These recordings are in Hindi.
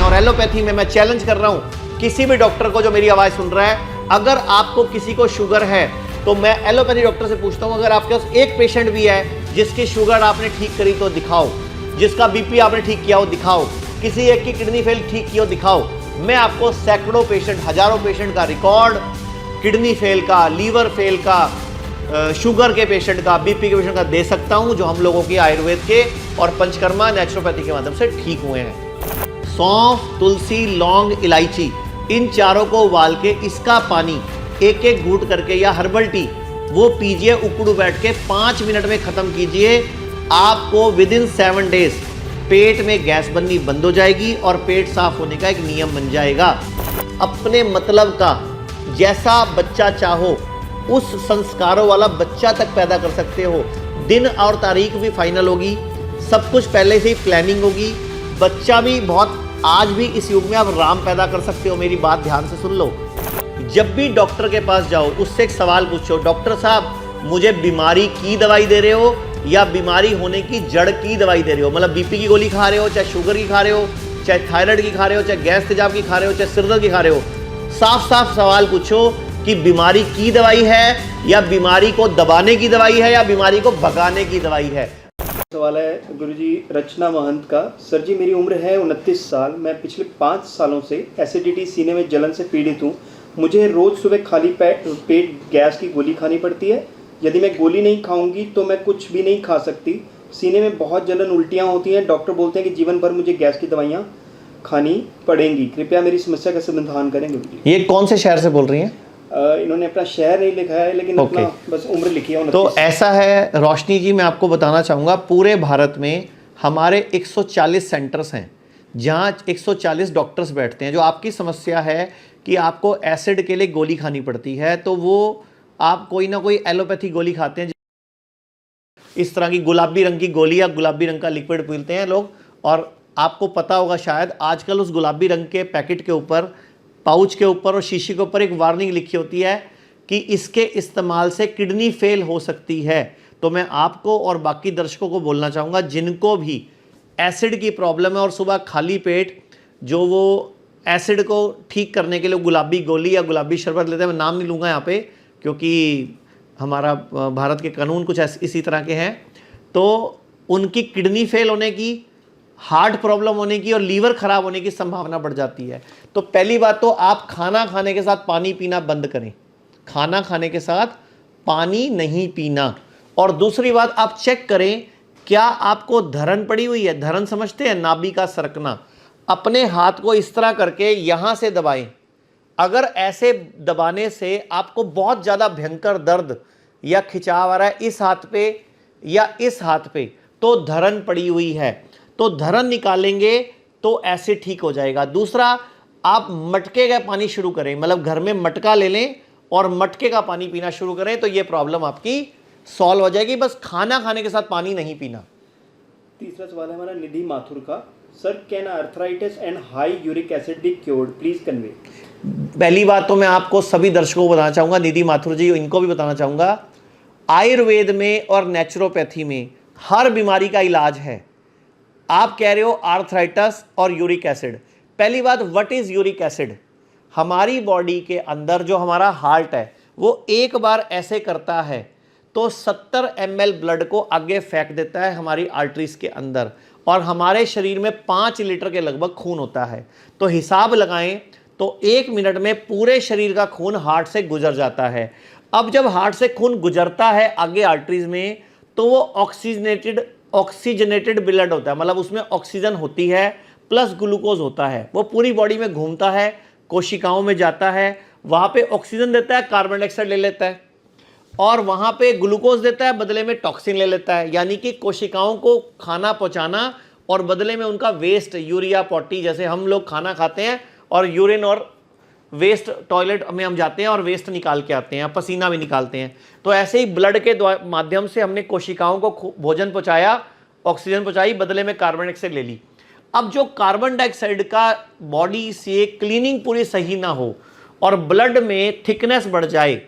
और एलोपैथी में मैं चैलेंज कर रहा हूं किसी भी डॉक्टर को जो मेरी आवाज सुन रहा है, अगर आपको किसी को शुगर है तो मैं एलोपैथी डॉक्टर से पूछता हूं, अगर आपके पास एक पेशेंट भी है जिसकी शुगर आपने ठीक करी तो दिखाओ, जिसका बीपी आपने ठीक किया हो दिखाओ, किसी एक की किडनी फेल ठीक की हो दिखाओ। मैं आपको सैकड़ों पेशेंट, हजारों पेशेंट का रिकॉर्ड, किडनी फेल का, लीवर फेल का, शुगर के पेशेंट का, बीपी के पेशेंट का दे सकता हूं, जो हम लोगों की आयुर्वेद के और पंचकर्मा नेचुरोपैथी के माध्यम से ठीक हुए हैं। सौंफ, तुलसी, लौंग, इलायची, इन चारों को उबाल के इसका पानी एक एक घूंट करके या हर्बल टी वो पीजिए, उकड़ू बैठ के 5 मिनट में खत्म कीजिए। आपको विद इन 7 डेज पेट में गैस बननी बंद हो जाएगी और पेट साफ होने का एक नियम बन जाएगा। अपने मतलब का जैसा बच्चा चाहो उस संस्कारों वाला बच्चा तक पैदा कर सकते हो। दिन और तारीख भी फाइनल होगी, सब कुछ पहले से ही प्लानिंग होगी। बच्चा भी बहुत, आज भी इस युग में आप राम पैदा कर सकते हो। मेरी बात ध्यान से सुन लो। जब भी डॉक्टर के पास जाओ उससे एक सवाल पूछो, डॉक्टर साहब मुझे बीमारी की दवाई दे रहे हो या बीमारी होने की जड़ की दवाई दे रहे हो? मतलब बीपी की गोली खा रहे हो, चाहे शुगर की खा रहे हो, चाहे थायराइड की खा रहे हो, चाहे गैस तेजाब की खा रहे हो, चाहे सिरदर्द की खा रहे हो। साफ साफ सवाल पूछो कि बीमारी की दवाई है या बीमारी को दबाने की दवाई है या बीमारी को भगाने की दवाई है। सवाल है गुरुजी रचना महंत का। सर जी मेरी उम्र है 29 साल। मैं पिछले 5 सालों से एसिडिटी, सीने में जलन से पीड़ित हूँ। मुझे रोज़ सुबह खाली पेट गैस की गोली खानी पड़ती है। यदि मैं गोली नहीं खाऊंगी तो मैं कुछ भी नहीं खा सकती। सीने में बहुत जलन, उल्टियाँ होती हैं। डॉक्टर बोलते हैं कि जीवन भर मुझे गैस की दवाइयाँ खानी पड़ेंगी। कृपया मेरी समस्या का समाधान करें गुरुजी। ये कौन से शहर से बोल रही हैं? इन्होंने अपना शहर नहीं लिखा है, लेकिन अपना बस उम्र लिखी है। तो ऐसा है रोशनी जी, मैं आपको बताना चाहूँगा, पूरे भारत में हमारे 140 सेंटर्स हैं जहाँ 140 डॉक्टर्स बैठते हैं। जो आपकी समस्या है कि आपको एसिड के लिए गोली खानी पड़ती है, तो वो आप कोई ना कोई एलोपैथी गोली खाते हैं। इस तरह की गुलाबी रंग की गोली या गुलाबी रंग का लिक्विड पीते हैं लोग, और आपको पता होगा शायद आजकल उस गुलाबी रंग के पैकेट के ऊपर, पाउच के ऊपर और शीशी के ऊपर एक वार्निंग लिखी होती है कि इसके इस्तेमाल से किडनी फेल हो सकती है। तो मैं आपको और बाकी दर्शकों को बोलना चाहूँगा जिनको भी एसिड की प्रॉब्लम है और सुबह खाली पेट जो वो एसिड को ठीक करने के लिए गुलाबी गोली या गुलाबी शरबत लेते हैं, मैं नाम नहीं लूँगा यहाँ पे क्योंकि हमारा भारत के कानून कुछ इसी तरह के हैं, तो उनकी किडनी फेल होने की, हार्ट प्रॉब्लम होने की और लीवर खराब होने की संभावना बढ़ जाती है। तो पहली बात तो आप खाना खाने के साथ पानी पीना बंद करें, खाना खाने के साथ पानी नहीं पीना। और दूसरी बात, आप चेक करें क्या आपको धरन पड़ी हुई है। धरन समझते हैं? नाभि का सरकना। अपने हाथ को इस तरह करके यहां से दबाएं। अगर ऐसे दबाने से आपको बहुत ज़्यादा भयंकर दर्द या खिंचाव आ रहा है इस हाथ पे या इस हाथ पे, तो धरन पड़ी हुई है। तो धरन निकालेंगे तो ऐसे ठीक हो जाएगा। दूसरा, आप मटके का पानी शुरू करें, मतलब घर में मटका ले लें और मटके का पानी पीना शुरू करें, तो ये प्रॉब्लम आपकी सॉल्व हो जाएगी। बस खाना खाने के साथ पानी नहीं पीना। तीसरा सवाल है हमारा निधि माथुर का। Sir can arthritis and high uric acid be cured, please convey. पहली बात तो मैं आपको सभी दर्शकों को बताना चाहूँगा, निधि माथुर जी इनको भी बताना चाहूँगा, आयुर्वेद में और नेचुरोपैथी में हर बीमारी का इलाज है। आप कह रहे हो आर्थराइटिस और यूरिक एसिड। पहली बात, व्हाट इज यूरिक एसिड? हमारी बॉडी के अंदर जो हमारा हार्ट है वो एक बार ऐसे करता है तो 70 ml ब्लड को आगे फेंक देता है हमारी आर्टरीज के अंदर, और हमारे शरीर में 5 लीटर के लगभग खून होता है। तो हिसाब लगाएं तो 1 मिनट में पूरे शरीर का खून हार्ट से गुजर जाता है। अब जब हार्ट से खून गुजरता है आगे आर्टरीज में, तो वो ऑक्सीजनेटेड ब्लड होता है, मतलब उसमें ऑक्सीजन होती है प्लस ग्लूकोज होता है। वो पूरी बॉडी में घूमता है, कोशिकाओं में जाता है, वहाँ पे ऑक्सीजन देता है, कार्बन डाइऑक्साइड ले लेता है, और वहाँ पे ग्लूकोज देता है, बदले में टॉक्सिन ले लेता है। यानी कि कोशिकाओं को खाना पहुँचाना और बदले में उनका वेस्ट, यूरिया, पॉटी, जैसे हम लोग खाना खाते हैं और यूरिन और वेस्ट टॉयलेट में हम जाते हैं और वेस्ट निकाल के आते हैं, पसीना भी निकालते हैं, तो ऐसे ही ब्लड के माध्यम से हमने कोशिकाओं को भोजन पहुँचाया, ऑक्सीजन पहुँचाई, बदले में कार्बन डाइऑक्साइड ले ली। अब जो कार्बन डाइऑक्साइड का बॉडी से क्लीनिंग पूरी सही ना हो और ब्लड में थिकनेस बढ़ जाए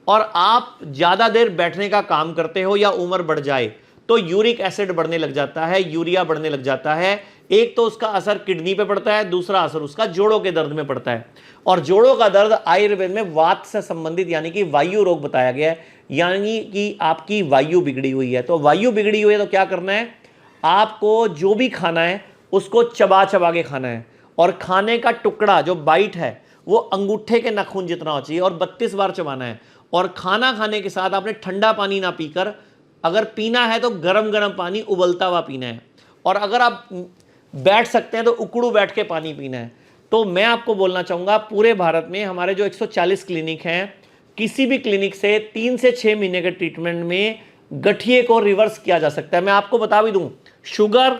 और आप ज़्यादा देर बैठने का काम करते हो या उम्र बढ़ जाए, तो यूरिक एसिड बढ़ने लग जाता है, यूरिया बढ़ने लग जाता है, एक तो उसका असर किडनी पे पड़ता है, दूसरा असर उसका जोड़ों के दर्द में पड़ता है। और जोड़ों का दर्द आयुर्वेद में वात से संबंधित यानी कि वायु रोग बताया गया है, यानी कि आपकी वायु बिगड़ी हुई है। तो वायु बिगड़ी हुई है तो क्या करना है, आपको जो भी खाना है उसको चबा चबा के खाना है, और खाने का टुकड़ा जो बाइट है वो अंगूठे के नाखून जितना हो चाहिए और 32 बार चबाना है। और खाना खाने के साथ आपने ठंडा पानी ना पीकर, अगर पीना है तो गरम गरम पानी उबलता हुआ पीना है, और अगर आप बैठ सकते हैं तो उकड़ू बैठ के पानी पीना है। तो मैं आपको बोलना चाहूँगा, पूरे भारत में हमारे जो 140 क्लिनिक हैं, किसी भी क्लिनिक से 3 से 6 महीने के ट्रीटमेंट में गठिए को रिवर्स किया जा सकता है। मैं आपको बता भी दूं, शुगर,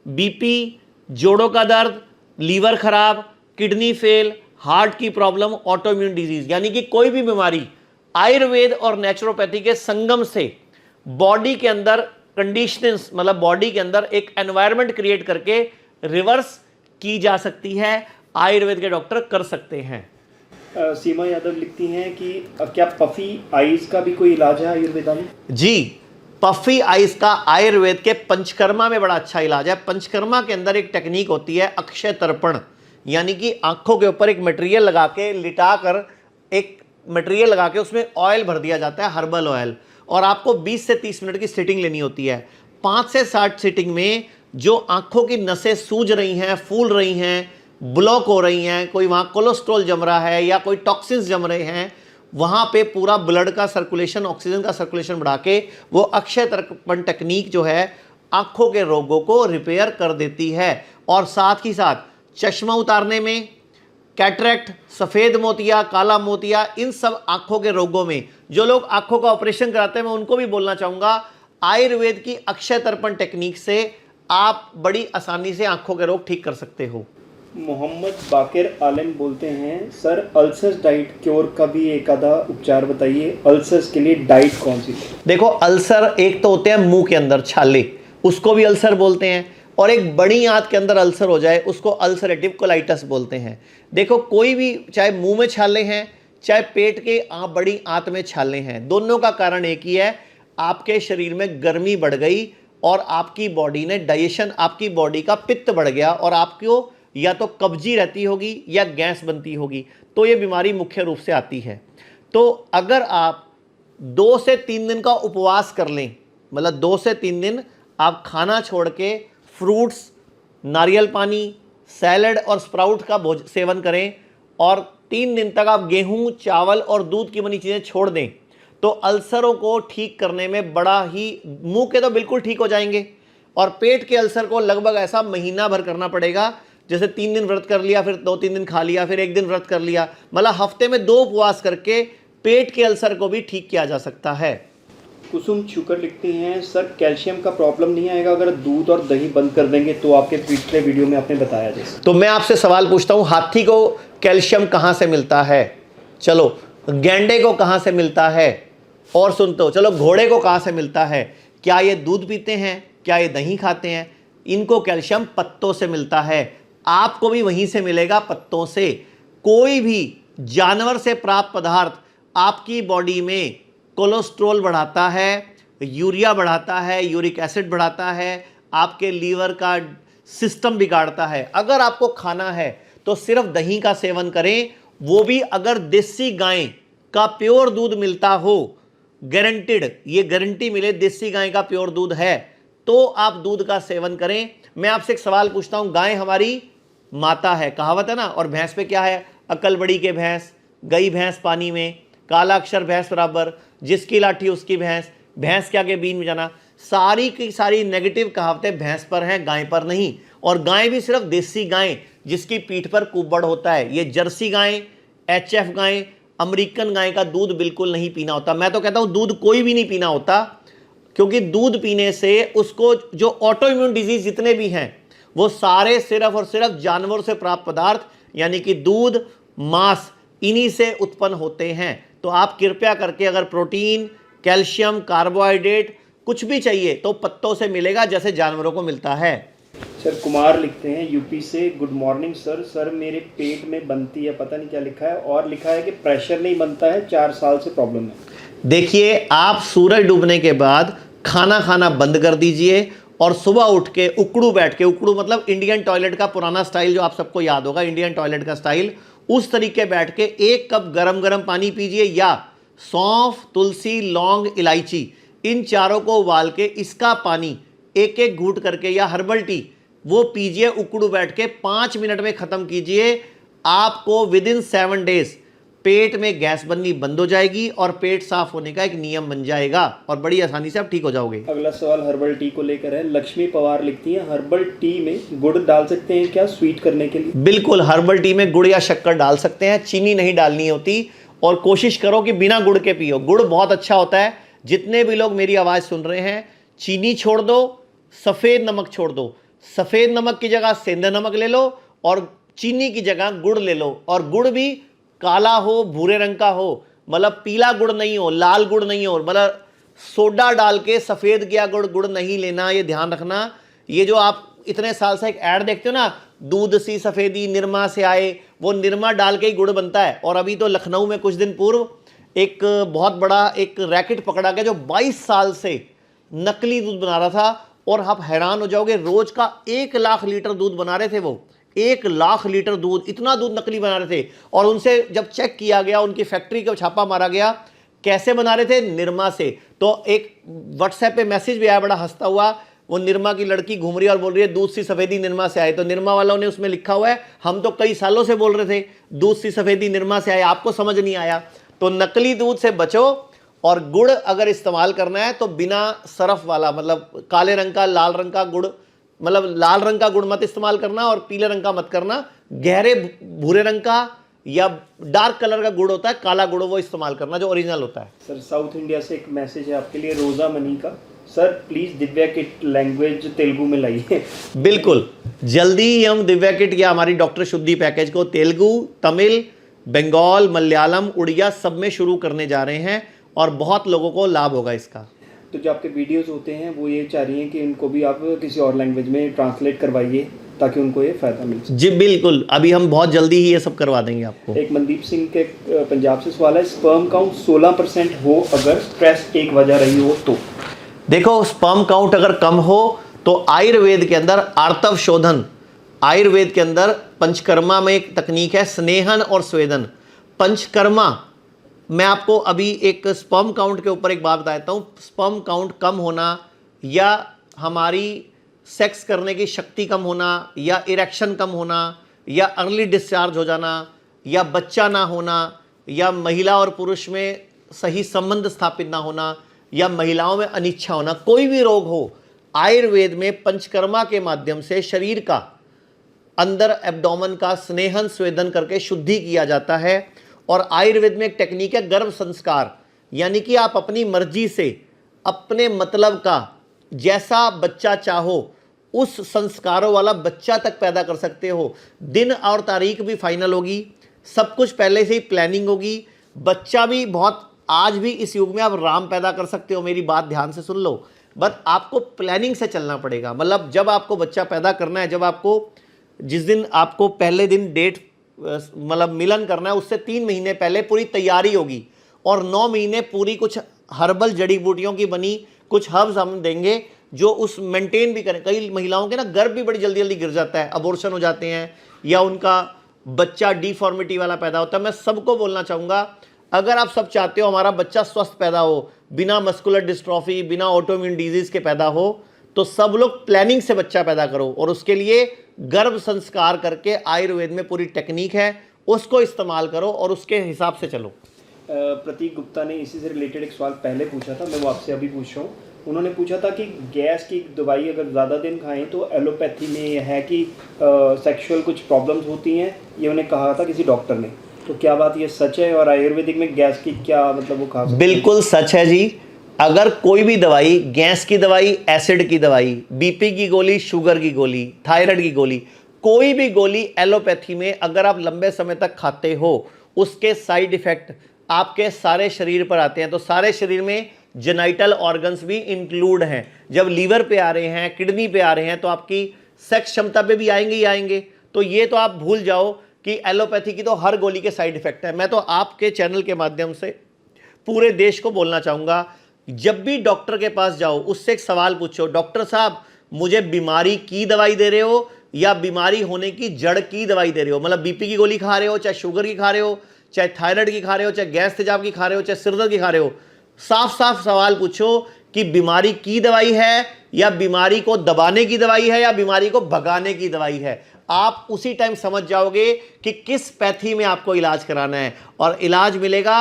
बीपी, जोड़ों का दर्द, लीवर खराब, किडनी फेल, हार्ट की प्रॉब्लम, ऑटोइम्यून डिजीज, यानी कि कोई भी बीमारी आयुर्वेद और नेचुरोपैथी के संगम से बॉडी के अंदर कंडीशंस, मतलब बॉडी के अंदर एक एनवायरनमेंट क्रिएट करके रिवर्स की जा सकती है। आयुर्वेद के डॉक्टर कर सकते हैं। सीमा यादव लिखती हैं कि क्या पफी आईज का भी कोई इलाज है आयुर्वेदा में? जी, पफी आइज का आयुर्वेद के पंचकर्मा में बड़ा अच्छा इलाज है। पंचकर्मा के अंदर एक टेक्निक होती है अक्षय तर्पण, यानी कि आंखों के ऊपर एक मटेरियल लगा के, लिटा कर एक मटेरियल लगा के उसमें ऑयल भर दिया जाता है, हर्बल ऑयल, और आपको 20 से 30 मिनट की सिटिंग लेनी होती है। 5 से 60 सिटिंग में जो आंखों की नसें सूज रही हैं, फूल रही हैं, ब्लॉक हो रही हैं, कोई वहाँ कोलेस्ट्रॉल जम रहा है या कोई टॉक्सिन्स जम रहे हैं, वहाँ पे पूरा ब्लड का सर्कुलेशन, ऑक्सीजन का सर्कुलेशन बढ़ा के वो अक्षय तर्पण टेक्निक जो है आंखों के रोगों को रिपेयर कर देती है। और साथ ही साथ चश्मा उतारने में, कैटरेक्ट, सफ़ेद मोतिया, काला मोतिया, इन सब आंखों के रोगों में जो लोग आंखों का ऑपरेशन कराते हैं, मैं उनको भी बोलना चाहूँगा, आयुर्वेद की अक्षय तर्पण टेक्निक से आप बड़ी आसानी से आंखों के रोग ठीक कर सकते हो। मोहम्मद बाकिर आलम बोलते हैं, सर अल्सर्स डाइट क्योर का भी एक आधा उपचार बताइए, अल्सर्स के लिए डाइट कौन सी? देखो, अल्सर एक तो होते हैं मुंह के अंदर छाले, उसको भी अल्सर बोलते हैं, और एक बड़ी आंत के अंदर अल्सर हो जाए उसको अल्सरेटिव कोलाइटिस बोलते हैं। देखो, कोई भी, चाहे मुंह में छाले हैं, चाहे पेट के बड़ी आंत में छाले हैं, दोनों का कारण एक ही है, आपके शरीर में गर्मी बढ़ गई और आपकी बॉडी ने डाइजेशन, आपकी बॉडी का पित्त बढ़ गया और आपको या तो कब्जी रहती होगी या गैस बनती होगी, तो ये बीमारी मुख्य रूप से आती है। तो अगर आप 2 से 3 दिन का उपवास कर लें, मतलब 2 से 3 दिन आप खाना छोड़ के फ्रूट्स, नारियल पानी, सैलड और स्प्राउट का सेवन करें, और 3 दिन तक आप गेहूं, चावल और दूध की बनी चीज़ें छोड़ दें, तो अल्सरों को ठीक करने में बड़ा ही, मुंह के तो बिल्कुल ठीक हो जाएंगे, और पेट के अल्सर को लगभग ऐसा महीना भर करना पड़ेगा, जैसे 3 दिन व्रत कर लिया, फिर 2-3 दिन खा लिया, फिर 1 दिन व्रत कर लिया, मतलब हफ्ते में 2 उपवास करके पेट के अल्सर को भी ठीक किया जा सकता है। कुसुम छुकर लिखती हैं, सर कैल्शियम का प्रॉब्लम नहीं आएगा अगर दूध और दही बंद कर देंगे, तो आपके पिछले वीडियो में आपने बताया जैसे। तो मैं आपसे सवाल पूछता हूँ, हाथी को कैल्शियम कहाँ से मिलता है? चलो, गैंडे को कहाँ से मिलता है? और सुनते हो, चलो, घोड़े को कहाँ से मिलता है? क्या ये दूध पीते हैं? क्या ये दही खाते हैं? इनको कैल्शियम पत्तों से मिलता है, आपको भी वहीं से मिलेगा, पत्तों से। कोई भी जानवर से प्राप्त पदार्थ आपकी बॉडी में कोलेस्ट्रॉल बढ़ाता है, यूरिया बढ़ाता है, यूरिक एसिड बढ़ाता है, आपके लीवर का सिस्टम बिगाड़ता है। अगर आपको खाना है तो सिर्फ दही का सेवन करें, वो भी अगर देसी गाय का प्योर दूध मिलता हो, गारंटीड, ये गारंटी मिले देसी गाय का प्योर दूध है, तो आप दूध का सेवन करें। मैं आपसे एक सवाल पूछता हूं, गाय हमारी माता है, कहावत है ना, और भैंस पे क्या है? अकल बड़ी के भैंस, गई भैंस पानी में, काला अक्षर भैंस बराबर, जिसकी लाठी उसकी भैंस, भैंस के आगे बीन में जाना, सारी की सारी नेगेटिव कहावतें भैंस पर हैं, गाय पर नहीं। और गाय भी सिर्फ देसी गाय जिसकी पीठ पर कुब्बड़ होता है, ये जर्सी गाय, HF गाय, अमेरिकन गाय का दूध बिल्कुल नहीं पीना होता। मैं तो कहता हूं दूध कोई भी नहीं पीना होता, क्योंकि दूध पीने से उसको जो ऑटो इम्यून डिजीज जितने भी हैं वो सारे सिर्फ और सिर्फ जानवरों से प्राप्त पदार्थ यानी कि दूध, मांस, इन्हीं से उत्पन्न होते हैं। तो आप कृपया करके अगर प्रोटीन, कैल्शियम, कार्बोहाइड्रेट कुछ भी चाहिए तो पत्तों से मिलेगा जैसे जानवरों को मिलता है। सर कुमार लिखते हैं यूपी से, गुड मॉर्निंग सर। सर मेरे पेट में बनती है, पता नहीं क्या लिखा है, और लिखा है कि प्रेशर नहीं बनता है, 4 साल से प्रॉब्लम है। देखिए, आप सूरज डूबने के बाद खाना खाना बंद कर दीजिए और सुबह उठ के उकड़ू बैठ के, उकड़ू मतलब इंडियन टॉयलेट का पुराना स्टाइल जो आप सबको याद होगा, इंडियन टॉयलेट का स्टाइल, उस तरीके बैठ के 1 कप गरम गरम पानी पीजिए, या सौंफ, तुलसी, लौंग, इलायची, इन चारों को उबाल के इसका पानी एक एक घूंट करके, या हर्बल टी वो पीजिए उकड़ू बैठ के, 5 मिनट में खत्म कीजिए। आपको विद इन 7 डेज पेट में गैस बननी बंद हो जाएगी और पेट साफ होने का एक नियम बन जाएगा और बड़ी आसानी से आप ठीक हो जाओगे। अगला सवाल हर्बल टी को लेकर है। लक्ष्मी पवार लिखती हैं, हर्बल टी में गुड़ डाल सकते हैं क्या स्वीट करने के लिए? बिल्कुल, हर्बल टी में गुड़ या शक्कर डाल सकते हैं, चीनी नहीं डालनी होती, और कोशिश करो कि बिना गुड़ के पियो। गुड़ बहुत अच्छा होता है। जितने भी लोग मेरी आवाज़ सुन रहे हैं, चीनी छोड़ दो, सफ़ेद नमक छोड़ दो। सफ़ेद नमक की जगह सेंधा नमक ले लो और चीनी की जगह गुड़ ले लो, और गुड़ भी काला हो, भूरे रंग का हो, मतलब पीला गुड़ नहीं हो, लाल गुड़ नहीं हो, मतलब सोडा डाल के सफ़ेद किया गुड़ नहीं लेना, ये ध्यान रखना। ये जो आप इतने साल से एक ऐड देखते हो ना, दूध सी सफ़ेदी निरमा से आए, वो निरमा डाल के ही गुड़ बनता है। और अभी तो लखनऊ में कुछ दिन पूर्व एक बहुत बड़ा एक रैकेट पकड़ा गया जो 22 साल से नकली दूध बना रहा था, और आप हैरान हो जाओगे, रोज का 1 लाख लीटर दूध बना रहे थे वो, 1 लाख लीटर दूध, इतना दूध नकली बना रहे थे। और उनसे जब चेक किया गया, उनकी फैक्ट्री का छापा मारा गया, कैसे बना रहे थे? निरमा से। तो एक व्हाट्सएप पे मैसेज भी आया बड़ा हंसता हुआ, वो निरमा की लड़की घूम रही है और बोल रही है दूध सी सफेदी निरमा से आए। तो निरमा वालों ने उसमें लिखा हुआ है, हम तो कई सालों से बोल रहे थे दूध सी सफेदी निरमा से आए, आपको समझ नहीं आया। तो नकली दूध से बचो, और गुड़ अगर इस्तेमाल करना है तो बिना सरफ वाला, मतलब काले रंग का, लाल रंग का गुड़, मतलब लाल रंग का गुड़ मत इस्तेमाल करना और पीले रंग का मत करना। गहरे भूरे रंग का या डार्क कलर का गुड़ होता है, काला गुड़, वो इस्तेमाल करना जो ओरिजिनल होता है। सर साउथ इंडिया से एक मैसेज है आपके लिए, रोजा मनी का। Sir please Divya kit language Telugu में लाइए। बिल्कुल, जल्दी ही हम दिव्या किट या हमारी डॉक्टर शुद्धि पैकेज को तेलुगु, तमिल, बंगाल, मलयालम, उड़िया सब में शुरू करने जा रहे हैं, और बहुत लोगों को लाभ होगा इसका। तो जो आपके वीडियोस होते हैं वो ये चाह रही हैं कि इनको भी आप किसी और लैंग्वेज में ट्रांसलेट करवाइए ताकि उनको ये फ़ायदा मिल सके। जी बिल्कुल, अभी हम बहुत जल्दी ही ये सब करवा देंगे आपको। एक मनदीप सिंह के पंजाब से सवाल है, स्पर्म काउंट 16% हो अगर स्ट्रेस एक वजह रही हो तो? देखो, स्पर्म काउंट अगर कम हो तो आयुर्वेद के अंदर आर्तव शोधन, आयुर्वेद के अंदर पंचकर्मा में एक तकनीक है स्नेहन और स्वेदन। पंचकर्मा, मैं आपको अभी एक स्पर्म काउंट के ऊपर एक बात बताता हूँ। स्पर्म काउंट कम होना, या हमारी सेक्स करने की शक्ति कम होना, या इरेक्शन कम होना, या अर्ली डिस्चार्ज हो जाना, या बच्चा ना होना, या महिला और पुरुष में सही संबंध स्थापित ना होना, या महिलाओं में अनिच्छा होना, कोई भी रोग हो, आयुर्वेद में पंचकर्मा के माध्यम से शरीर का अंदर एब्डोमेन का स्नेहन स्वेदन करके शुद्धि किया जाता है। और आयुर्वेद में एक टेक्निक है गर्भ संस्कार, यानी कि आप अपनी मर्जी से अपने मतलब का जैसा बच्चा चाहो उस संस्कारों वाला बच्चा तक पैदा कर सकते हो। दिन और तारीख भी फाइनल होगी, सब कुछ पहले से ही प्लानिंग होगी। बच्चा भी बहुत, आज भी इस युग में आप राम पैदा कर सकते हो, मेरी बात ध्यान से सुन लो, बट आपको प्लानिंग से चलना पड़ेगा। मतलब जब आपको बच्चा पैदा करना है, जब आपको जिस दिन आपको पहले दिन डेट मतलब मिलन करना है, उससे 3 महीने पहले पूरी तैयारी होगी, और 9 महीने पूरी कुछ हर्बल जड़ी बूटियों की बनी कुछ हर्ब्स हम देंगे जो उस मेंटेन भी करें। कई महिलाओं के ना गर्भ भी बड़ी जल्दी जल्दी गिर जाता है, अबॉर्शन हो जाते हैं, या उनका बच्चा डिफॉर्मिटी वाला पैदा होता है। मैं सबको बोलना चाहूँगा, अगर आप सब चाहते हो हमारा बच्चा स्वस्थ पैदा हो, बिना मस्कुलर डिस्ट्रॉफी, बिना ऑटोइम्यून डिजीज के पैदा हो, तो सब लोग प्लानिंग से बच्चा पैदा करो, और उसके लिए गर्भ संस्कार करके आयुर्वेद में पूरी टेक्निक है, उसको इस्तेमाल करो और उसके हिसाब से चलो। प्रतीक गुप्ता ने इसी से रिलेटेड एक सवाल पहले पूछा था, मैं वो आपसे अभी पूछ रहा हूँ। उन्होंने पूछा था कि गैस की दवाई अगर ज़्यादा दिन खाएं तो एलोपैथी में यह है कि सेक्सुअल कुछ प्रॉब्लम्स होती हैं, ये उन्हें कहा था किसी डॉक्टर ने, तो क्या बात ये सच है? और आयुर्वेदिक में गैस की क्या मतलब वो खा सकते हैं? बिल्कुल सच है जी। अगर कोई भी दवाई, गैस की दवाई, एसिड की दवाई, बीपी की गोली, शुगर की गोली, थायराइड की गोली, कोई भी गोली एलोपैथी में अगर आप लंबे समय तक खाते हो, उसके साइड इफेक्ट आपके सारे शरीर पर आते हैं। तो सारे शरीर में जेनाइटल ऑर्गन्स भी इंक्लूड हैं। जब लीवर पे आ रहे हैं, किडनी पे आ रहे हैं, तो आपकी सेक्स क्षमता पे भी आएंगे ही आएंगे। तो ये तो आप भूल जाओ कि एलोपैथी की तो हर गोली के साइड इफेक्ट है। मैं तो आपके चैनल के माध्यम से पूरे देश को बोलना चाहूँगा, जब भी डॉक्टर के पास जाओ, उससे एक सवाल पूछो, डॉक्टर साहब मुझे बीमारी की दवाई दे रहे हो या बीमारी होने की जड़ की दवाई दे रहे हो। मतलब बीपी की गोली खा रहे हो, चाहे शुगर की खा रहे हो, चाहे थायराइड की खा रहे हो, चाहे गैस तेजाब की खा रहे हो, चाहे सिरदर्द की खा रहे हो। साफ साफ सवाल पूछो कि बीमारी की दवाई है या बीमारी को दबाने की दवाई है या बीमारी को भगाने की दवाई है। आप उसी टाइम समझ जाओगे कि किस पैथी में आपको इलाज कराना है। और इलाज मिलेगा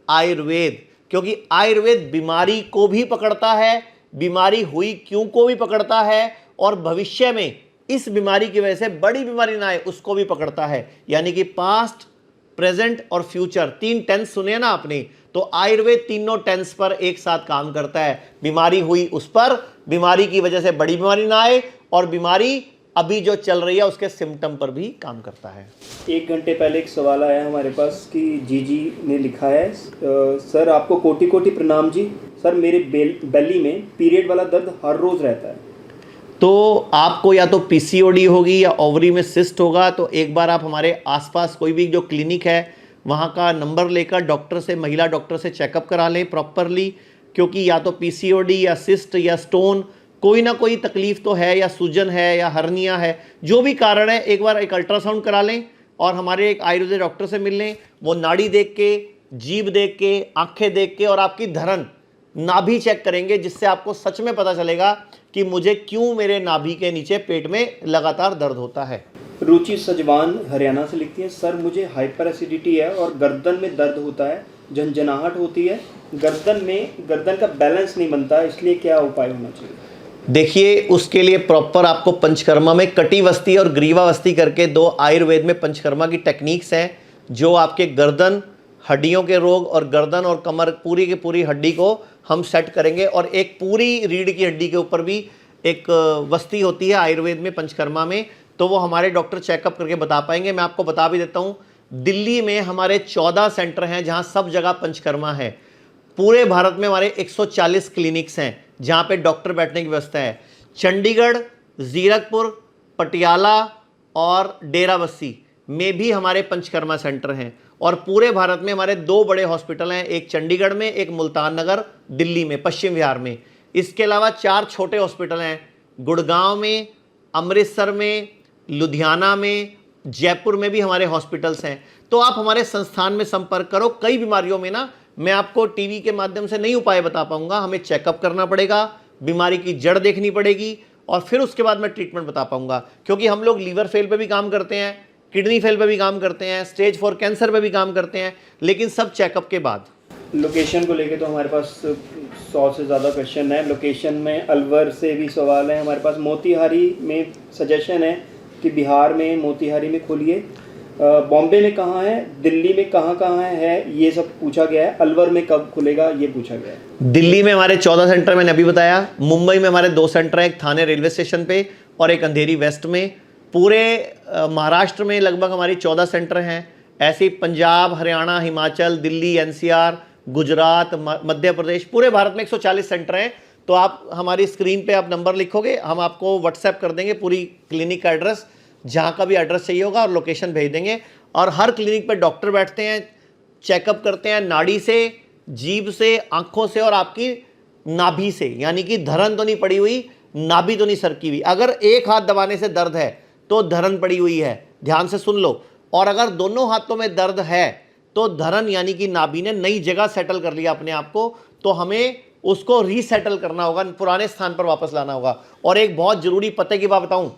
आयुर्वेद, क्योंकि आयुर्वेद बीमारी को भी पकड़ता है, बीमारी हुई क्यों को भी पकड़ता है, और भविष्य में इस बीमारी की वजह से बड़ी बीमारी ना आए उसको भी पकड़ता है। यानी कि पास्ट, प्रेजेंट और फ्यूचर, 3 टेंस सुने ना आपने, तो आयुर्वेद तीनों टेंस पर एक साथ काम करता है। बीमारी हुई उस पर, बीमारी की वजह से बड़ी बीमारी ना आए, और बीमारी अभी जो चल रही है उसके सिम्टम पर भी काम करता है। 1 घंटे पहले एक सवाल आया हमारे पास कि जी ने लिखा है, सर आपको कोटि कोटि प्रणाम जी। सर मेरे बेली में पीरियड वाला दर्द हर रोज़ रहता है। तो आपको या तो पीसीओडी होगी या ओवरी में सिस्ट होगा। तो एक बार आप हमारे आसपास कोई भी जो क्लिनिक है वहाँ का नंबर लेकर डॉक्टर से, महिला डॉक्टर से चेकअप करा लें प्रॉपरली, क्योंकि या तो पीसीओडी या सिस्ट या स्टोन, कोई ना कोई तकलीफ तो है, या सूजन है या हर्निया है, जो भी कारण है एक बार एक अल्ट्रासाउंड करा लें और हमारे एक आयुर्वेदिक डॉक्टर से मिल लें। वो नाड़ी देख के, जीभ देख के, आंखें देख के और आपकी धरन, नाभि चेक करेंगे, जिससे आपको सच में पता चलेगा कि मुझे क्यों मेरे नाभि के नीचे पेट में लगातार दर्द होता है। रुचि सजवान हरियाणा से लिखती है, सर मुझे हाइपर एसिडिटी है और गर्दन में दर्द होता है, झंझनाहट होती है, गर्दन का बैलेंस नहीं बनता, इसलिए क्या उपाय होना चाहिए? देखिए, उसके लिए प्रॉपर आपको पंचकर्मा में कटिवस्ती और ग्रीवावस्ती करके 2 आयुर्वेद में पंचकर्मा की टेक्निक्स हैं, जो आपके गर्दन, हड्डियों के रोग और गर्दन और कमर पूरी की पूरी हड्डी को हम सेट करेंगे। और एक पूरी रीढ़ की हड्डी के ऊपर भी एक वस्ती होती है आयुर्वेद में, पंचकर्मा में, तो वो हमारे डॉक्टर चेकअप करके बता पाएंगे। मैं आपको बता भी देता हूँ, दिल्ली में हमारे 14 सेंटर हैं जहाँ सब जगह पंचकर्मा है। पूरे भारत में हमारे 140 क्लिनिक्स हैं जहाँ पे डॉक्टर बैठने की व्यवस्था है। चंडीगढ़, जीरकपुर, पटियाला और डेराबस्सी में भी हमारे पंचकर्मा सेंटर हैं। और पूरे भारत में हमारे 2 बड़े हॉस्पिटल हैं, एक चंडीगढ़ में, एक मुल्तान नगर दिल्ली में, पश्चिम बिहार में। इसके अलावा 4 छोटे हॉस्पिटल हैं, गुड़गांव में, अमृतसर में, लुधियाना में, जयपुर में भी हमारे हॉस्पिटल्स हैं। तो आप हमारे संस्थान में संपर्क करो। कई बीमारियों में ना मैं आपको टीवी के माध्यम से नहीं उपाय बता पाऊंगा, हमें चेकअप करना पड़ेगा, बीमारी की जड़ देखनी पड़ेगी और फिर उसके बाद मैं ट्रीटमेंट बता पाऊंगा। क्योंकि हम लोग लीवर फेल पे भी काम करते हैं, किडनी फेल पे भी काम करते हैं, स्टेज 4 कैंसर पे भी काम करते हैं, लेकिन सब चेकअप के बाद। लोकेशन को लेके तो हमारे पास 100 से ज़्यादा क्वेश्चन है। लोकेशन में अलवर से भी सवाल है हमारे पास, मोतिहारी में सजेशन है कि बिहार में मोतिहारी में खोलिए, बॉम्बे में कहाँ है, दिल्ली में कहाँ है, ये सब पूछा गया है। अलवर में कब खुलेगा ये पूछा गया है। दिल्ली में हमारे 14 सेंटर मैंने अभी बताया, मुंबई में हमारे 2 सेंटर हैं, एक थाने रेलवे स्टेशन पे और एक अंधेरी वेस्ट में। पूरे महाराष्ट्र में लगभग हमारी 14 सेंटर हैं। ऐसे ही पंजाब, हरियाणा, हिमाचल, दिल्ली, एनसीआर, गुजरात, मध्य प्रदेश, पूरे भारत में 140 सेंटर हैं। तो आप हमारी स्क्रीन पे आप नंबर लिखोगे, हम आपको व्हाट्सएप कर देंगे पूरी क्लिनिक का एड्रेस, जहाँ का भी एड्रेस चाहिए होगा, और लोकेशन भेज देंगे। और हर क्लिनिक पे डॉक्टर बैठते हैं, चेकअप करते हैं नाड़ी से, जीभ से, आंखों से और आपकी नाभि से। यानी कि धरन तो नहीं पड़ी हुई, नाभि तो नहीं सरकी हुई। अगर एक हाथ दबाने से दर्द है तो धरन पड़ी हुई है, ध्यान से सुन लो। और अगर दोनों हाथों में दर्द है तो धरन यानी कि नाभि ने नई जगह सेटल कर लिया अपने आप को, तो हमें उसको रीसेटल करना होगा, पुराने स्थान पर वापस लाना होगा। और एक बहुत जरूरी पते की बात बताऊं,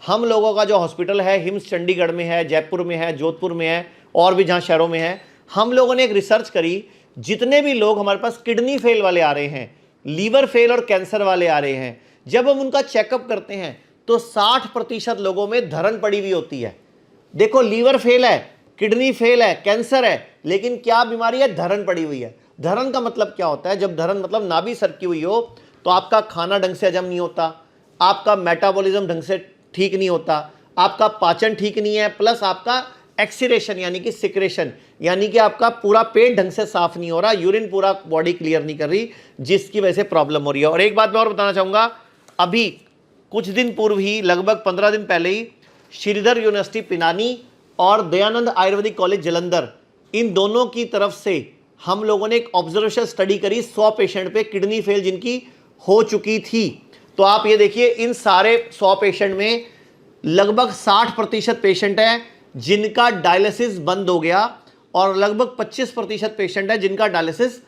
हम लोगों का जो हॉस्पिटल है हिम्स चंडीगढ़ में है, जयपुर में है, जोधपुर में है और भी जहाँ शहरों में है, हम लोगों ने एक रिसर्च करी, जितने भी लोग हमारे पास किडनी फेल वाले आ रहे हैं, लीवर फेल और कैंसर वाले आ रहे हैं, जब हम उनका चेकअप करते हैं तो 60% लोगों में धरन पड़ी हुई होती है। देखो, लीवर फेल है, किडनी फेल है, कैंसर है, लेकिन क्या बीमारी है? धरन पड़ी हुई है। धरन का मतलब क्या होता है? जब धरन मतलब नाभि सरकी हुई हो तो आपका खाना ढंग से हजम नहीं होता, आपका मेटाबॉलिज्म ढंग से ठीक नहीं होता, आपका पाचन ठीक नहीं है, प्लस आपका एक्सीरेशन यानी कि सिक्रेशन यानी कि आपका पूरा पेट ढंग से साफ नहीं हो रहा, यूरिन पूरा बॉडी क्लियर नहीं कर रही, जिसकी वजह से प्रॉब्लम हो रही है। और एक बात मैं और बताना चाहूँगा, अभी कुछ दिन पूर्व ही, लगभग 15 दिन पहले ही, श्रीधर यूनिवर्सिटी पिनानी और दयानंद आयुर्वेदिक कॉलेज जलंधर, इन दोनों की तरफ से हम लोगों ने एक ऑब्जर्वेशन स्टडी करी 100 पेशेंट पे, किडनी फेल जिनकी हो चुकी थी। तो आप ये देखिए इन सारे 100 पेशेंट में लगभग 60% पेशेंट है जिनका डायलिसिस बंद हो गया और लगभग 25% पेशेंट है जिनका डायलिसिस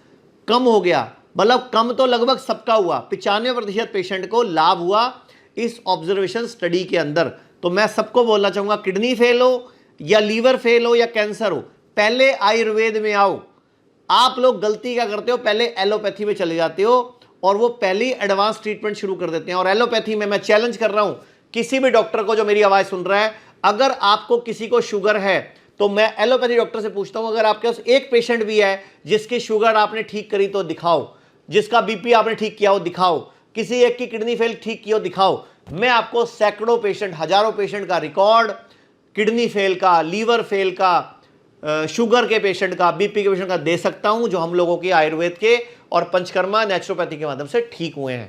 कम हो गया। मतलब कम तो लगभग सबका हुआ, 95% पेशेंट को लाभ हुआ इस ऑब्जर्वेशन स्टडी के अंदर। तो मैं सबको बोलना चाहूंगा, किडनी फेल हो या लीवर फेल हो या कैंसर हो, पहले आयुर्वेद में आओ। आप लोग गलती क्या करते हो, पहले एलोपैथी में चले जाते हो और वो पहले ही एडवांस ट्रीटमेंट शुरू कर देते हैं। और एलोपैथी में मैं चैलेंज कर रहा हूं किसी भी डॉक्टर को जो मेरी आवाज सुन रहा है, अगर आपको किसी को शुगर है तो मैं एलोपैथी डॉक्टर से पूछता हूं, अगर आपके पास एक पेशेंट भी है जिसकी शुगर आपने ठीक करी तो दिखाओ, जिसका बीपी आपने ठीक किया हो दिखाओ, किसी एक की किडनी फेल ठीक की हो दिखाओ। मैं आपको सैकड़ों पेशेंट, हजारों पेशेंट का रिकॉर्ड, किडनी फेल का, लीवर फेल का, शुगर के पेशेंट का, बीपी के पेशेंट का दे सकता हूं, जो हम लोगों के आयुर्वेद के और पंचकर्मा नेचुरोपैथी के माध्यम से ठीक हुए हैं।